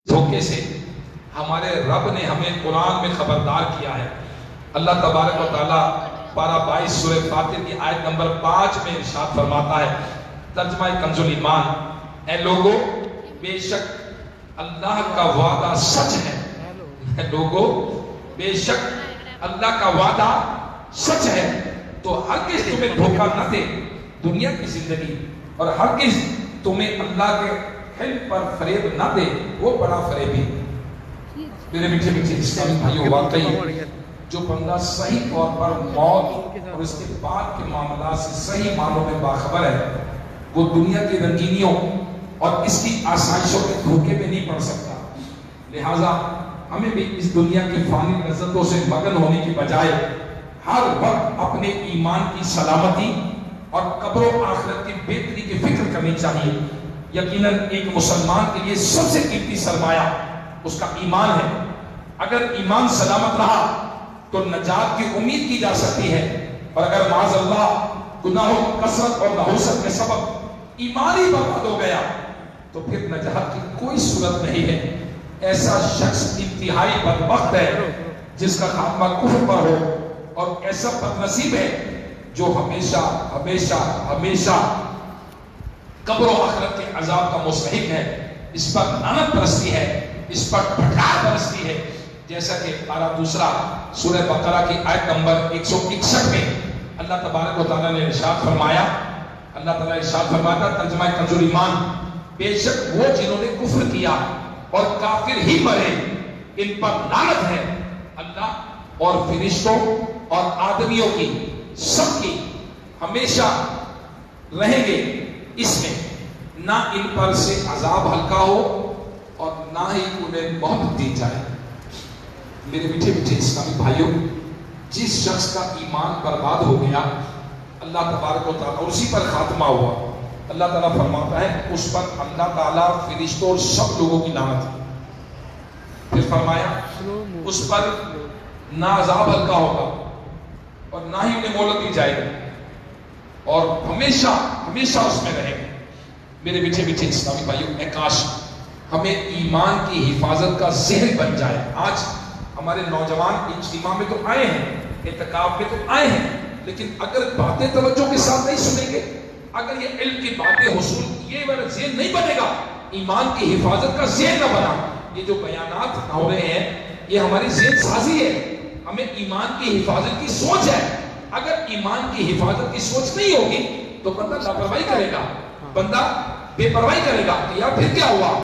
دھوکے سے ہمارے رب نے ہمیں قرآن میں خبردار کیا ہے۔ اللہ تبارک و تعالیٰ پارہ 22 سورہ فاتر کی آیت نمبر 5 میں ارشاد فرماتا ہے، ترجمہ کنز الایمان، اے لوگو بے شک اللہ کا وعدہ سچ ہے۔ اے لوگو بے شک اللہ کا وعدہ سچ ہے، تو ہرگز تمہیں دھوکہ نہ دے دنیا کی زندگی، اور ہرگز تمہیں اللہ کے حلم پر فریب نہ دے وہ بڑا فریبی۔ میرے میٹھے میٹھے اسلامی بھائیوں، واقعی جو بندہ صحیح طور پر موت اور اس کے بعد کے معاملات سے صحیح معنوں میں باخبر ہے، وہ دنیا کی رنگینیوں اور اس کی آسائشوں کے دھوکے میں نہیں پڑ سکتا۔ لہٰذا ہمیں بھی اس دنیا کی فانی لذتوں سے مگن ہونے کی بجائے ہر وقت اپنے ایمان کی سلامتی اور قبر و آخرت کی بہتری کی فکر کرنی چاہیے۔ یقیناً ایک مسلمان کے لیے سب سے قیمتی سرمایہ اس کا ایمان ہے۔ اگر ایمان سلامت رہا تو نجات کی امید کی جا سکتی ہے، اور اگر معاذ اللہ گناہوں کی کثرت اور نحوست کے سبب ایمان ہی برباد ہو گیا تو پھر نجات کی کوئی صورت نہیں ہے۔ ایسا شخص انتہائی بدبخت ہے جس کا خاتمہ کفر پر ہو، اور ایسا بدنصیب ہے جو ہمیشہ ہمیشہ ہمیشہ قبر و آخرت کے عذاب کا مستحق ہے۔ اس پر لعنت برستی ہے، اس پر پھٹکار برستی ہے، جیسا کہ پارہ 2 سورہ بقرہ کی آیت نمبر 161 میں اللہ تبارک و تعالیٰ نے ارشاد فرمایا، اللہ تعالیٰ ارشاد فرماتا، ترجمہ کنز الایمان، بے شک وہ جنہوں نے کفر کیا اور کافر ہی مرے ان پر لعنت ہے اللہ اور فرشتوں اور آدمیوں کی، سب کی، ہمیشہ رہیں گے اس میں، نہ ان پر سے عذاب ہلکا ہو اور نہ ہی انہیں مہلت دی جائے۔ میرے میٹھے میٹھے اسلامی بھائیوں، جس شخص کا ایمان برباد ہو گیا اللہ تبارک و تعالیٰ اسی پر خاتمہ ہوا، اللہ تعالیٰ فرماتا ہے اس پر اللہ تعالیٰ فرشتوں اور سب لوگوں کی لعنت ہے۔ پھر فرمایا اس پر نہ عذاب ہلکا ہوگا اور نہ ہی انہیں مہلت دی جائے گی، اور ہمیشہ ہمیشہ اس میں رہیں گے۔ میرے میٹھے میٹھے اسلامی بھائیوں، اے کاش ہمیں ایمان کی حفاظت کا ذہن بن جائے۔ آج ہمارے نوجوان اجتماع میں تو آئے ہیں، اعتکاف میں تو آئے ہیں، لیکن اگر باتیں توجہ کے ساتھ نہیں سنیں گے، اگر یہ علم کی باتیں حصول یہ والا ذہن نہیں بنے گا، ایمان کی حفاظت کا ذہن نہ بنا، یہ جو بیانات ہو رہے ہیں یہ ہماری ذہن سازی ہے۔ ہمیں ایمان کی حفاظت کی سوچ ہے۔ اگر ایمان کی حفاظت کی سوچ نہیں ہوگی تو بندہ لاپرواہی کرے گا، بندہ بے پرواہی کرے گا کہ یار پھر کیا ہوا۔